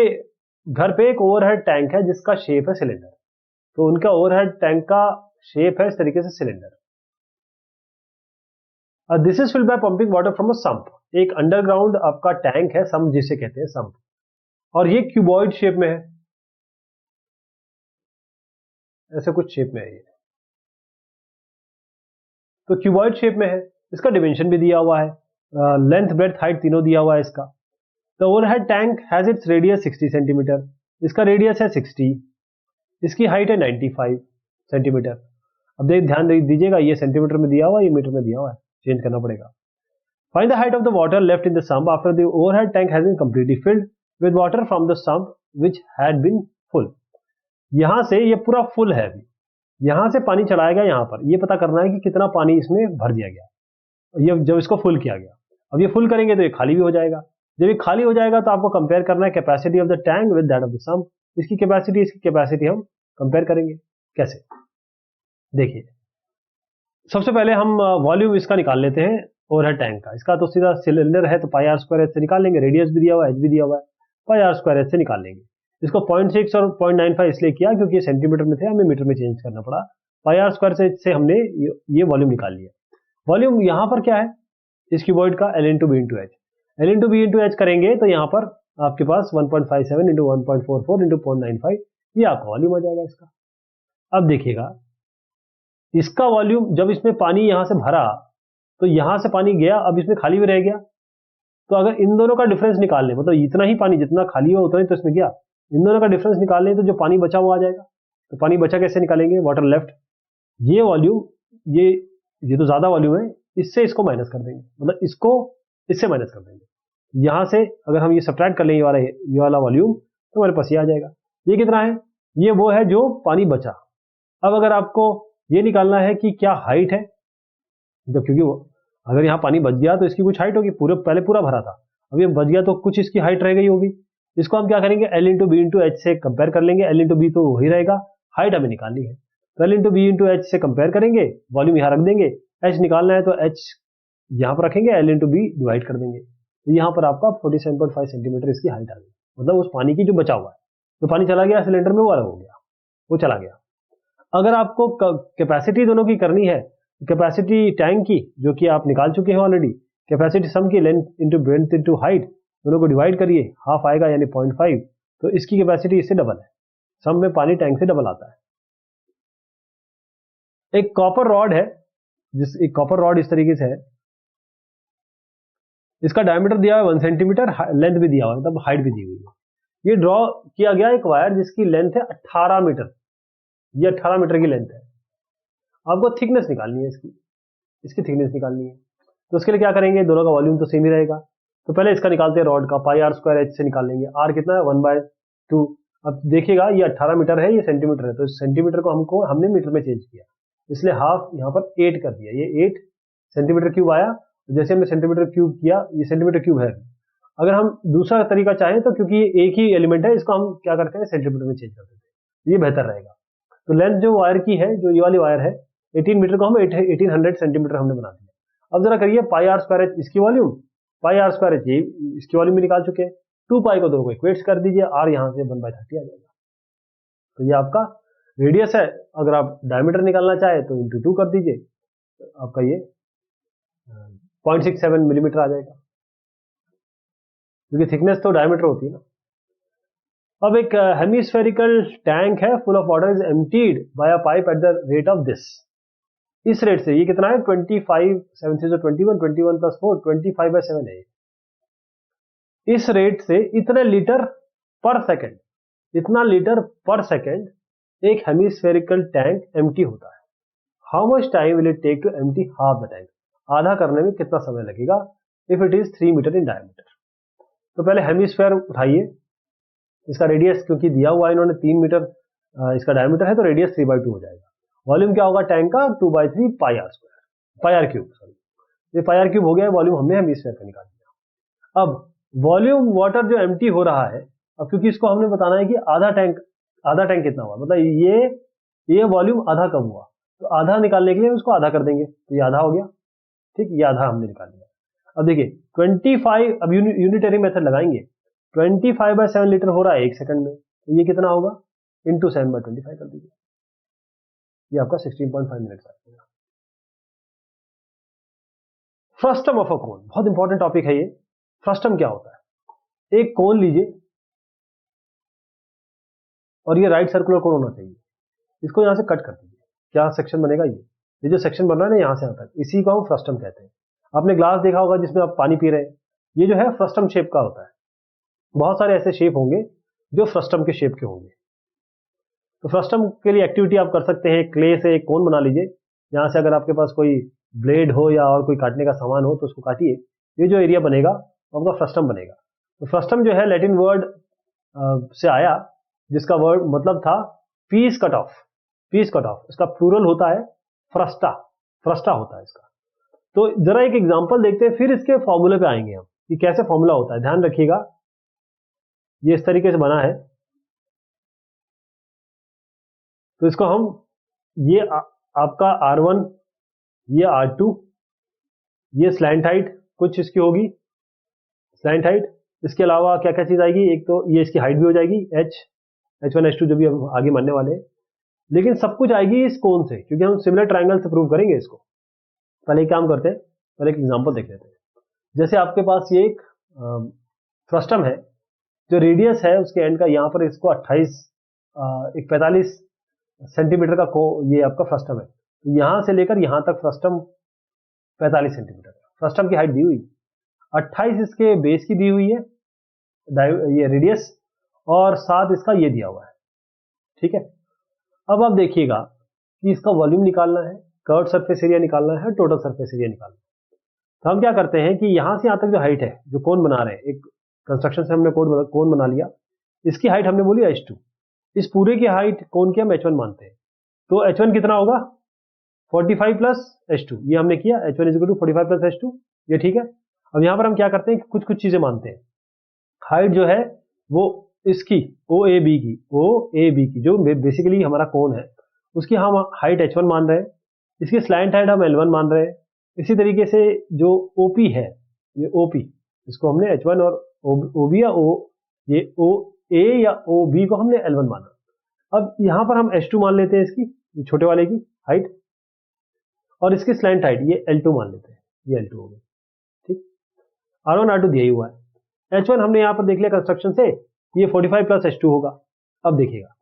घर पे एक ओवरहेड टैंक है जिसका शेप है सिलेंडर, तो उनका ओवरहेड टैंक का शेप है इस तरीके से cylinder. This is filled by pumping water from a sump, एक अंडरग्राउंड आपका टैंक है, सम्प जिसे कहते हैं सम्प, और ये क्यूबॉइड शेप में है, ऐसे कुछ शेप में है ये, तो क्यूबॉइड शेप में है, इसका डिमेंशन भी दिया हुआ है, लेंथ ब्रेड्थ हाइट तीनों दिया हुआ है इसका। The overhead tank has its radius 60 centimetre, इसका रेडियस है 60, इसकी हाइट है 95 सेंटीमीटर। अब ध्यान दीजिएगा, ये सेंटीमीटर में दिया हुआ है, ये मीटर में दिया हुआ है, चेंज करना पड़ेगा। Find the height of the water left in the sump after the overhead tank has been completely filled with water from the sump which had been full. यहां से ये पूरा फुल है अभी, यहां से पानी चलाया गया यहां पर, ये पता करना है कि कितना पानी इसमें भर दिया गया, ये जब इसको फुल किया गया। अब ये फुल करेंगे तो ये खाली भी हो जाएगा। जब ये खाली हो जाएगा तो आपको कंपेयर करना है capacity of the tank with that of the sump. इसकी कैपेसिटी हम कंपेयर करेंगे। कैसे? देखिए, सबसे पहले हम वॉल्यूम इसका निकाल लेते हैं ओवरहेड टैंक का। इसका तो सीधा सिलेंडर है तो पाई आर स्क्वायर एच से निकाल लेंगे, रेडियस भी दिया हुआ है, एच भी दिया हुआ है, पाई आर स्क्वायर एच से निकाल लेंगे। इसको 0.6 और 0.95 इसलिए किया क्योंकि ये सेंटीमीटर में थे, हमें मीटर में चेंज करना पड़ा। पाई आर स्क्वायर से हमने ये वॉल्यूम निकाल लिया। वॉल्यूम यहाँ पर क्या है इस क्यूबॉइड का? L into b into h. L into b into h करेंगे तो यहाँ पर आपके पास 1.57 इंटू 1.44 इंटू 0.95, ये आपका वॉल्यूम आ जाएगा इसका। अब देखिएगा, इसका वॉल्यूम जब इसमें पानी यहां से भरा तो यहां से पानी गया, अब इसमें खाली भी रह गया। तो अगर इन दोनों का डिफरेंस निकाल लें, मतलब इतना ही पानी जितना खाली हो उतना ही तो इसमें गया, इन दोनों का डिफरेंस निकाल लें तो जो पानी बचा वो आ जाएगा। तो पानी बचा कैसे निकालेंगे? वाटर लेफ्ट, ये वॉल्यूम, ये तो ज्यादा वॉल्यूम है, इससे इसको माइनस कर देंगे, मतलब इसको इससे माइनस कर देंगे। यहां से अगर हम ये सब्ट्रैक्ट कर लें ये वाला वॉल्यूम तो हमारे पास ये आ जाएगा। ये कितना है? ये वो है जो पानी बचा। अब अगर आपको ये निकालना है कि क्या हाइट है, जब क्योंकि वो अगर यहाँ पानी बच गया तो इसकी कुछ हाइट होगी, पहले पूरा भरा था, अब ये बच गया तो कुछ इसकी हाइट रह गई होगी। इसको हम क्या करेंगे? L into b into h से कंपेयर कर लेंगे। L इंटू बी तो वही रहेगा, हाइट हमें निकालनी है तो L into b into h से कंपेयर करेंगे, वॉल्यूम यहाँ रख देंगे, H निकालना है तो H यहाँ पर रखेंगे, L इंटू बी डिवाइड कर देंगे। तो यहाँ पर आपका 47.5 सेंटीमीटर इसकी हाइट आ गई, मतलब उस पानी की जो बचा हुआ है, जो पानी चला गया सिलेंडर में वो अलग हो गया, वो चला गया। अगर आपको कैपेसिटी दोनों की करनी है, कैपेसिटी टैंक की जो कि आप निकाल चुके हैं ऑलरेडी, कैपेसिटी सम की length into breadth into height, दोनों को डिवाइड करिए, हाफ आएगा यानी 0.5, तो इसकी कैपेसिटी इससे डबल है। सम में पानी टैंक से डबल आता है। एक कॉपर रॉड है, एक कॉपर रॉड इस तरीके से है, इसका डायमीटर दिया हुआ है 1 सेंटीमीटर, लेंथ भी दिया हुआ है, मतलब हाइट भी दी हुई है। ये ड्रॉ किया गया एक वायर जिसकी लेंथ है 18 मीटर, ये 18 मीटर की लेंथ है। आपको थिकनेस निकालनी है, इसकी थिकनेस निकालनी है। तो उसके लिए क्या करेंगे? दोनों का वॉल्यूम तो सेम ही रहेगा, तो पहले इसका निकालते हैं रॉड का, पाई आर स्क्वायर एच से निकालेंगे। आर कितना है? 1/2। अब देखिएगा ये 18 मीटर है, ये सेंटीमीटर है, तो इस सेंटीमीटर को हमने मीटर में चेंज किया, इसलिए हाफ यहाँ पर 8 कर दिया, ये 8 सेंटीमीटर क्यूब आया। जैसे हमने सेंटीमीटर क्यूब किया, ये सेंटीमीटर क्यूब है। अगर हम दूसरा तरीका चाहें तो क्योंकि ये एक ही एलिमेंट है, इसको हम क्या करते हैं? सेंटीमीटर में चेंज कर देते हैं, ये बेहतर रहेगा। तो लेंथ जो वायर की है, जो ये वाली वायर है 18 मीटर को हम 1800 सेंटीमीटर हमने बना दिया। अब जरा करिए पाई आर स्क्वायर एच इसकी volume, pi r square h इसकी वॉल्यूम भी निकाल चुके हैं। 2 पाई को दोनों को इक्वेट्स कर दीजिए, आर यहाँ से 1/30 आ जाएगा। तो ये आपका रेडियस है, अगर आप डायमीटर निकालना चाहे तो इंटू 2 कर दीजिए, तो आपका ये 0.67 मिलीमीटर आ जाएगा, क्योंकि थिकनेस तो डायमीटर होती है ना। अब एक हेमिस्फेरिकल टैंक है, full of water is emptied bye a pipe at the rate of this. इस रेट से, ये कितना है? 25 7 से 21 प्लस 4 25/7 है। इस रेट से इतने लीटर पर सेकेंड, इतना लीटर पर सेकेंड एक हेमिस्फेरिकल टैंक एम्प्टी होता है। How much time will it take to empty half the tank? आधा करने में कितना समय लगेगा if it is 3 metre in diameter? तो पहले हेमिस्फेयर उठाइए, इसका रेडियस क्योंकि दिया हुआ है इन्होंने 3 मीटर इसका डायमीटर है, तो रेडियस 3/2 हो जाएगा। वॉल्यूम क्या होगा टैंक का? 2/3 pi r square, pi r cube, sorry, ये पाई आर क्यूब हो गया है। वॉल्यूम हमने हेमिस्फेयर का निकाल दिया। अब वॉल्यूम वाटर जो एम्प्टी हो रहा है, अब क्योंकि इसको हमने बताना है कि आधा टैंक कितना हुआ, मतलब ये वॉल्यूम आधा कब हुआ, तो आधा निकालने के लिए उसको आधा कर देंगे, तो ये आधा हो गया, ठीक, ये आधा हमने निकाल लिया। अब देखिए 25, अब यूनिटरी मेथड लगाएंगे, 25/7 लीटर हो रहा है 1 सेकंड में, तो ये कितना होगा? इंटू 7/25 कर दीजिए, ये आपका 16.5 मिनट आ जाएगा। फ्रस्टम ऑफ अ कोन, बहुत इंपॉर्टेंट टॉपिक है ये। फ्रस्टम क्या होता है? एक कोन लीजिए और ये राइट सर्कुलर कोन होना चाहिए, इसको यहां से कट कर दीजिए, क्या सेक्शन बनेगा? ये जो सेक्शन बन रहा है ना यहां से यहां तक, इसी को हम फ्रस्टम कहते हैं। आपने ग्लास देखा होगा जिसमें आप पानी पी रहे हैं, ये जो है फ्रस्टम शेप का होता है। बहुत सारे ऐसे शेप होंगे जो फ्रस्टम के शेप के होंगे। तो फ्रस्टम के लिए एक्टिविटी आप कर सकते हैं, क्ले से एक कोन बना लीजिए, यहां से अगर आपके पास कोई ब्लेड हो या और कोई काटने का सामान हो तो उसको काटिए, ये जो एरिया बनेगा आपका फ्रस्टम बनेगा। तो फ्रस्टम जो है लैटिन वर्ड से आया, जिसका वर्ड मतलब था piece cut off, piece cut off इसका प्लूरल होता है फ्रस्टा, फ्रस्टा होता है इसका। तो जरा एक एग्जांपल देखते हैं, फिर इसके फॉर्मूले पे आएंगे हम कि कैसे फॉर्मूला होता है। ध्यान रखिएगा, ये इस तरीके से बना है, तो इसको हम ये आपका R1, ये R2, ये स्लैंट हाइट कुछ इसकी होगी, स्लैंट हाइट। इसके अलावा क्या क्या चीज आएगी, एक तो ये इसकी हाइट भी हो जाएगी H1 H2 जो भी हम आगे मानने वाले हैं, लेकिन सब कुछ आएगी इस कोण से, क्योंकि हम सिमिलर ट्रायंगल से प्रूव करेंगे इसको। पहले एक काम करते हैं, पहले एक एग्जांपल देख लेते हैं। जैसे आपके पास ये एक फ्रस्टम है, जो रेडियस है उसके एंड का, यहाँ पर इसको 45 सेंटीमीटर का ये आपका फ्रस्टम है। तो यहां से लेकर यहां तक फ्रस्टम 45 सेंटीमीटर, फ्रस्टम की हाइट दी हुई, 28 इसके बेस की दी हुई है, ये रेडियस, और 7 इसका ये दिया हुआ है। ठीक है, अब आप देखिएगा कि इसका वॉल्यूम निकालना है, कर्व सरफेस एरिया निकालना है, टोटल सरफेस एरिया निकालना है। तो हम क्या करते हैं कि यहां से यहां तक जो हाइट है, जो कोण बना रहे हैं, एक कंस्ट्रक्शन से हमने कोण बना लिया, इसकी हाइट हमने बोली H2, इस पूरे की हाइट कोण की हम H1 मानते हैं। तो H1 कितना होगा, 45 प्लस H2, ये हमने किया, H1 is equal to 45 plus H2, ये ठीक है। अब यहां पर हम क्या करते हैं, कुछ कुछ चीजें मानते हैं। हाइट जो है वो इसकी OAB की जो बेसिकली हमारा कोण है, उसकी हम हाइट H1 मान रहे हैं, इसकी स्लैंट हाइट हम L1 मान रहे हैं। इसी तरीके से जो OP है, ये OP, इसको हमने H1 और OB या ये OA या OB को हमने L1 माना। अब यहां पर हम H2 मान लेते हैं, इसकी छोटे वाले की हाइट, और इसकी स्लैंट हाइट ये L2 मान लेते हैं, ये L2 हो गई। ठीक, R1 R2 दिया ही हुआ है। H1 हमने यहां पर देख लिया कंस्ट्रक्शन से, ये 45 प्लस H2 होगा। अब देखिएगा,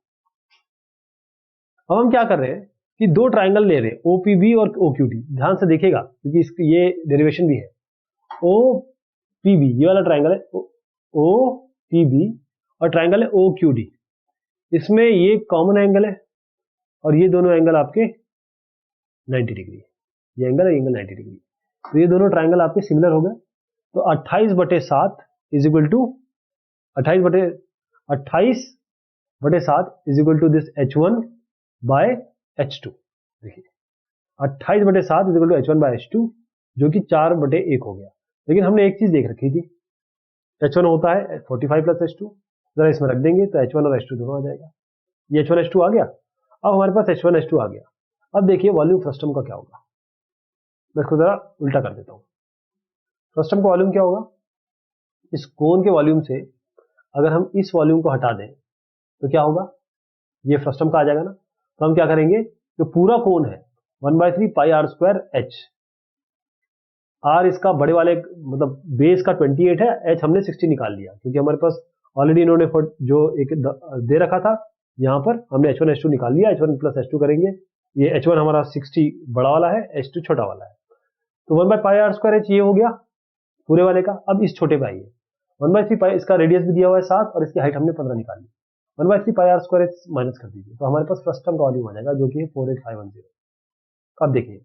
अब हम क्या कर रहे हैं कि दो ट्राइंगल ले रहे हैं, OPB और OQD। ध्यान से देखिएगा क्योंकि इसकी ये डेरिवेशन भी है। OPB ये वाला ट्राइंगल है, OPB, और ट्राइंगल है OQD। इसमें ये कॉमन एंगल है और ये दोनों एंगल आपके 90 डिग्री, ये एंगल है, ये एंगल 90 डिग्री। तो ये दोनों ट्राइंगल आपके सिमिलर हो गए। तो 28/7 is equal to 28/7 is equal to this H1 by H2। देखिए 28/7 is equal to H1 by H2, जो कि 4/1 हो गया। लेकिन हमने एक चीज देख रखी थी, H1 होता है 45 प्लस H2, जरा इसमें रख देंगे तो H1 और H2 दोनों आ जाएगा। ये H1 H2 आ गया। अब हमारे पास H1 H2 आ गया। अब देखिए वॉल्यूम फ्रस्टम का क्या होगा, मैं इसको जरा उल्टा कर देता हूं। फ्रस्टम का वॉल्यूम क्या होगा, इस कोन के वॉल्यूम से अगर हम इस वॉल्यूम को हटा दें तो क्या होगा, ये फ्रस्टम का आ जाएगा ना। तो हम क्या करेंगे, जो पूरा कोन है 1/3 पाई R स्क्वायर H, R इसका बड़े वाले मतलब बेस का 28 है, H हमने 60 निकाल लिया क्योंकि हमारे पास ऑलरेडी इन्होंने जो एक दे रखा था, यहाँ पर हमने H1 H2 निकाल लिया। H1 प्लस H2 करेंगे, ये H1 हमारा 60 बड़ा वाला है, H2 छोटा वाला है। तो 1/पाई R स्क्वायर H ये हो गया पूरे वाले का। अब इस छोटे पे आइए, 1/3 पाई, इसका रेडियस भी दिया हुआ है 7 और इसकी हाइट हमने 15 निकाल ली। 1/3 पाई R स्क्वायर H माइनस कर दीजिए, तो हमारे पास फ्रस्टम का वॉल्यूम आ जाएगा जो कि 48510। अब देखिए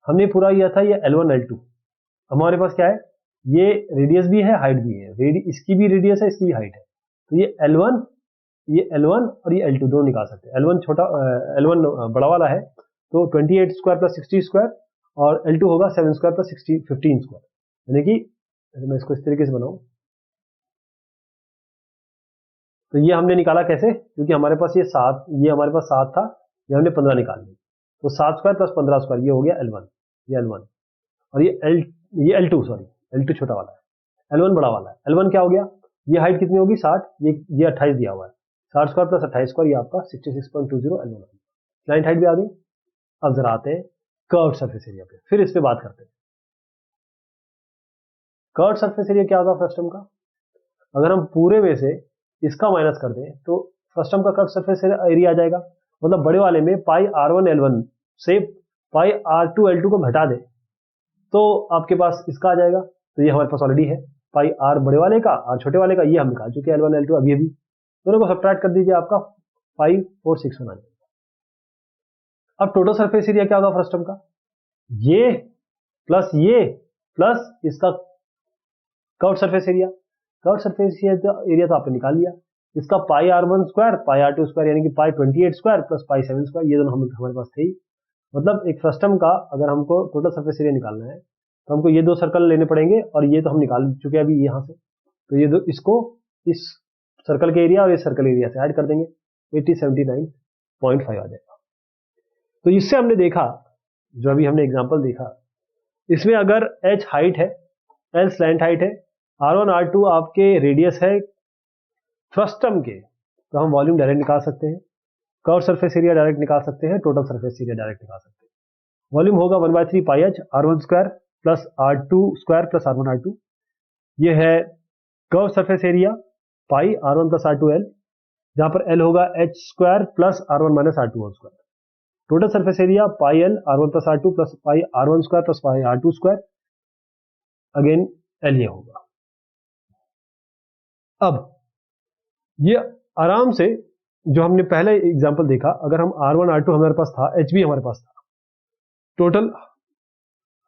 हमने पूरा किया था ये L1 L2, हमारे पास क्या है, ये रेडियस भी है, हाइट भी है, इसकी भी रेडियस है, इसकी भी हाइट है। तो ये L1 और ये L2 दोनों निकाल सकते हैं। L1 बड़ा वाला है तो 28 स्क्वायर प्लस 60 स्क्वायर, और L2 होगा 7 स्क्वायर प्लस 15 स्क्वायर। यानी कि मैं इसको इस तरीके से बनाऊं तो ये हमने निकाला कैसे, क्योंकि हमारे पास ये हमारे पास 7 था, ये हमने 15 निकाल ली। तो 7 स्क्वायर प्लस 15 स्क्वायर, ये हो गया L1, ये L1, और ये L2 सॉरी, L2 छोटा वाला है, L1 बड़ा वाला है। L1 क्या हो गया, ये हाइट कितनी होगी 60, ये 28 दिया हुआ है, 60 स्क्वायर प्लस 28 स्क्वायर, ये आपका 66.20 L1। क्लाइंट हाइट भी आ गई। अब जरा आते हैं कर्व सरफेस एरिया पे, फिर इस पे बात करते हैं। कर्व सरफेस एरिया क्या होगा फ्रस्टम का, अगर हम पूरे में से इसका माइनस कर दें तो फ्रस्टम का कर्व सरफेस एरिया आ जाएगा। मतलब बड़े वाले में पाई R1 L1 से पाई R2 L2 को घटा दें तो आपके पास इसका आ जाएगा। तो ये हमारे पास ऑलरेडी है, पाई R बड़े वाले का, R छोटे वाले का, ये हम निकाल चुके हैं L1 L2 अभी दोनों को सब्ट्रैक्ट कर दीजिए, आपका 546 आ जाएगा। अब टोटल सरफेस एरिया क्या होगा फ्रस्टम का, ये प्लस इसका curve surface area. Curve surface area तो आपने निकाल लिया, इसका पाई R1 square pi R2 square यानी कि पाई 28 स्क्वायर प्लस पाई 7 स्क्वायर, ये दोनों हमारे पास थे ही। मतलब एक फ्रस्टम का अगर हमको टोटल सरफेस एरिया निकालना है तो हमको ये दो सर्कल लेने पड़ेंगे, और ये तो हम निकाल चुके हैं अभी यहाँ से, तो ये दो इसको इस सर्कल के एरिया और इस सर्कल एरिया से ऐड कर देंगे, 8079.5 आ जाएगा। तो इससे हमने देखा, जो अभी हमने एग्जाम्पल देखा, इसमें अगर h हाइट है, l स्लैंट हाइट है, R1 R2 आपके रेडियस है फ्रस्टम के, तो हम वॉल्यूम डायरेक्ट निकाल सकते हैं, कर्व सरफेस एरिया डायरेक्ट निकाल सकते हैं, टोटल सरफेस एरिया डायरेक्ट निकाल सकते हैं। वॉल्यूम होगा 1/3 pi h R1 square plus R2 square plus R1 R2, ये है curve surface area pi R1 plus R2 L, जहां पर L होगा h square plus R1 minus R2 whole square. Total surface area pi L R1 plus R2 plus pi R1 square plus pi R2 square, again L ये होगा। अब ये आराम से जो हमने पहले एग्जांपल देखा, अगर हम R1 R2 हमारे पास था, H भी हमारे पास था, टोटल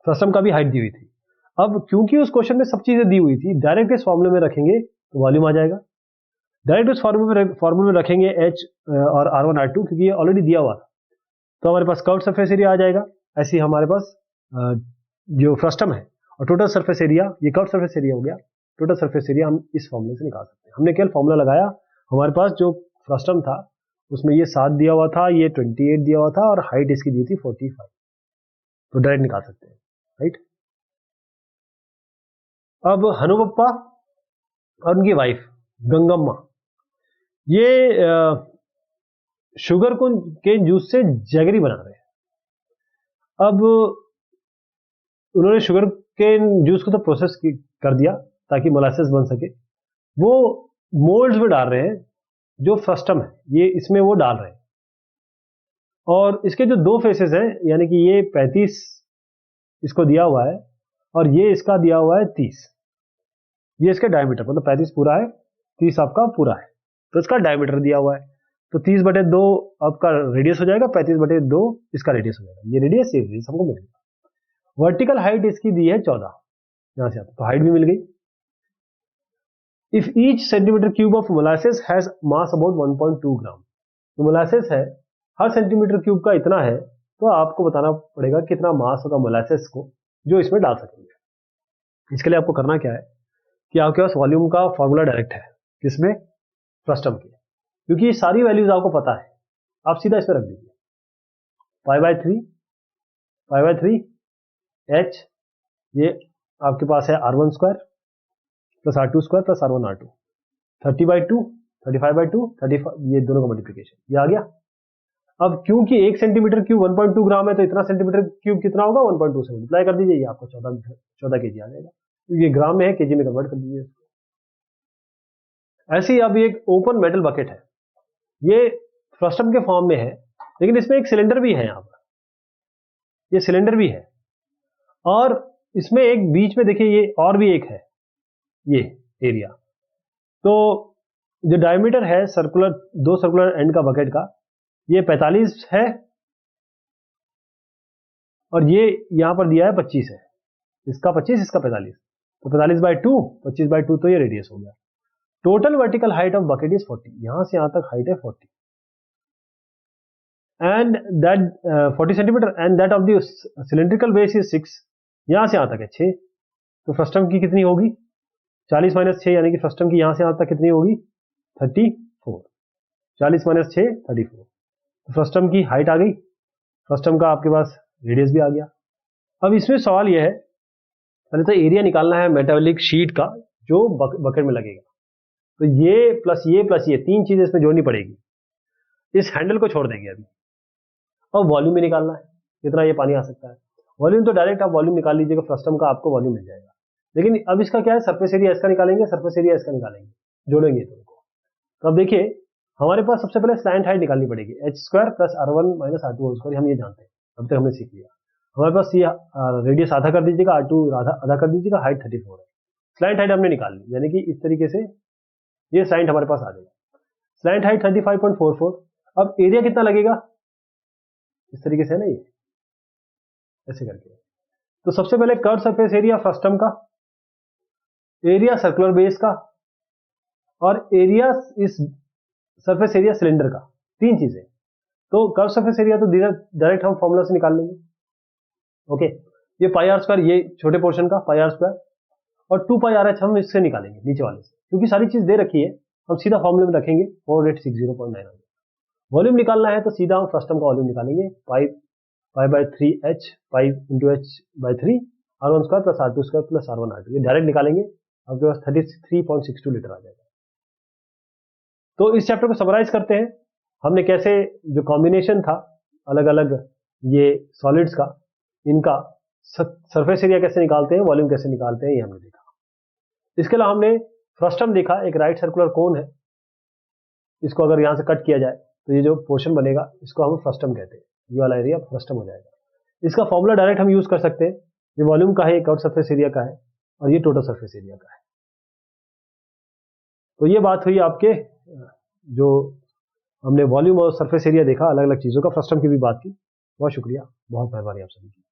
फ्रस्टम का भी हाइट दी हुई थी। अब क्योंकि उस क्वेश्चन में सब चीजें दी हुई थी, डायरेक्ट इस फॉर्मूले में रखेंगे तो वॉल्यूम आ जाएगा, डायरेक्ट उस फॉर्मूले में रखेंगे H और R1 R2 क्योंकि ये ऑलरेडी दिया हुआ था, तो हमारे पास कर्व सरफेस एरिया आ जाएगा। ऐसे ही हमारे पास जो फ्रस्टम है और टोटल सरफेस एरिया, ये कर्व सरफेस एरिया हो गया, टोटल सरफेस एरिया हम इस फॉर्मूले से निकाल सकते हैं। हमने केवल फॉर्मूला लगाया, हमारे पास जो फ्रस्टम था उसमें ये 7 दिया हुआ था, ये 28 दिया हुआ था और हाइट इसकी दी थी 45, तो डायरेक्ट निकाल सकते हैं, राइट। अब हनु पप्पा और उनकी वाइफ गंगम्मा, ये शुगर के जूस से जैगरी बना रहे हैं। अब उन्होंने शुगर के जूस को तो प्रोसेस कर दिया ताकि मोलासेस बन सके, वो मोल्ड्स में डाल रहे हैं, जो फ्रस्टम है ये इसमें वो डाल रहे हैं, और इसके जो दो फेसेस हैं, यानी कि ये 35 इसको दिया हुआ है और ये इसका दिया हुआ है 30, ये इसका डायमीटर, मतलब 35 पूरा है, 30 आपका पूरा है, तो इसका डायमीटर दिया हुआ है, तो 30/2 आपका रेडियस हो जाएगा, 35/2 इसका रेडियस हो जाएगा, ये रेडियस हमको मिलेगा। वर्टिकल हाइट इसकी दी है 14, यहां से आता तो हाइट भी मिल गई। If each centimetre cube of molasses has mass about 1.2 ग्राम, तो मोलासेस है हर सेंटीमीटर क्यूब का इतना है, तो आपको बताना पड़ेगा कितना मास होगा मोलासेस को जो इसमें डाल सकेंगे। इसके लिए आपको करना क्या है कि आपके पास वॉल्यूम का फॉर्मूला डायरेक्ट है, किसमें, फ्रस्टम के, क्योंकि ये सारी वैल्यूज आपको पता है, आप सीधा इस पर रख दीजिए, पाई बाय थ्री h, ये आपके पास है R1 square plus R2 square plus R1 R2, 30/2 35/2 35, ये दोनों का मल्टीप्लीकेशन, ये आ गया। अब क्योंकि 1 सेंटीमीटर क्यूब 1.2 ग्राम है, तो इतना सेंटीमीटर क्यूब कितना होगा, 1.2 से मल्टीप्लाई कर दीजिए, ये आपको 14 kg आ जाएगा, ये ग्राम में है, केजी में कन्वर्ट कर दीजिए इसको। ऐसे ही अब एक ओपन मेटल बकेट है, ये फ्रस्टम के फॉर्म में है, लेकिन इसमें एक सिलेंडर भी है, यहाँ पर ये सिलेंडर भी है, और इसमें एक बीच में देखिए ये और भी एक है, ये एरिया, तो जो डायमीटर है सर्कुलर, दो सर्कुलर एंड का बकेट का, ये 45 है और ये यहां पर दिया है 25 है, इसका 25 इसका 45, तो 45/2 25/2, तो ये रेडियस हो गया। Total vertical height of bucket is 40, यहां से यहां तक हाइट है 40, and that 40 centimetre, and that of the cylindrical base is 6, यहां से यहां तक है 6, तो फ्रस्टम की कितनी होगी, 40 - 6, यानी कि फ्रस्टम की यहां से यहां तक कितनी होगी, 34, 40 - 6 34, तो फ्रस्टम की हाइट आ गई, फ्रस्टम का आपके पास रेडियस भी आ गया। अब इसमें सवाल यह है, पहले तो एरिया निकालना है मेटालिक शीट का जो बकेट में लगेगा, तो ये प्लस ये तीन चीजें इसमें जोड़नी पड़ेगी, इस हैंडल को छोड़ देंगे अभी, और वॉल्यूम भी निकालना है, कितना ये पानी आ सकता है। वॉल्यूम तो डायरेक्ट आप वॉल्यूम निकाल लीजिएगा, फ्रस्टम का आपको वॉल्यूम मिल जाएगा, लेकिन अब इसका क्या है, सरफेस एरिया इसका निकालेंगे, सरफेस एरिया इसका निकालेंगे, जोड़ेंगे तुमको। तो अब देखिए हमारे पास सबसे पहले स्लैंट हाइट निकालनी पड़ेगी, h square plus R1 minus R2 whole square, हम ये जानते हैं, अब तक हमने सीख लिया। हमारे पास ये रेडियस आधा कर दीजिएगा, R2 आधा कर दीजिएगा, हाइट 34 है, स्लैंट हाइट हमने निकाल ली, यानी कि इस तरीके से ये स्लैंट हमारे पास आ जाएगा, स्लैंट हाइट 35.44। अब एरिया कितना लगेगा, इस तरीके से है ना, ये ऐसे करके। तो सबसे पहले कर्व सरफेस एरिया फ्रस्टम का, एरिया सर्कुलर बेस का, और एरिया इस सरफेस एरिया सिलेंडर का, 3 चीजें। तो कर्व सरफेस एरिया तो डायरेक्ट हम फॉर्मूला से निकाल लेंगे। ओके, ये पाई आर स्क्वायर, ये छोटे पोर्शन का पाई आर स्क्वायर, और 2 पाई आर एच हम इससे निकालेंगे नीचे वाले से, क्योंकि सारी चीज दे रखी है, हम सीधा फॉर्मूले में रखेंगे 4860.9। वॉल्यूम निकालना है तो सीधा हम फर्स्ट टर्म का वॉल्यूम निकालेंगे, pi by 3h, pi into h by 3, R1 square plus R2 square plus R1 R2, ये डायरेक्ट निकालेंगे, आपके पास 33.62 लीटर आ जाएगा। तो इस चैप्टर को समराइज करते हैं, हमने कैसे जो कॉम्बिनेशन था अलग अलग ये सॉलिड्स का, इनका सरफेस एरिया कैसे निकालते हैं, वॉल्यूम कैसे निकालते हैं, ये हमने देखा। इसके अलावा हमने फ्रस्टम देखा, एक राइट सर्कुलर कोन है, इसको अगर यहां से कट किया जाए तो ये जो पोर्शन बनेगा इसको हम फ्रस्टम कहते हैं, ये वाला एरिया फ्रस्टम हो जाएगा। इसका फॉर्मूला डायरेक्ट हम यूज कर सकते हैं, ये वॉल्यूम का है, ये कर्व सरफेस एरिया का है, और ये टोटल सरफेस एरिया का है। तो ये बात हुई आपके, जो हमने वॉल्यूम और सरफेस एरिया देखा, अलग अलग चीजों का, फ्रस्टम की भी बात की। बहुत शुक्रिया, बहुत मेहरबानी आप सभी की।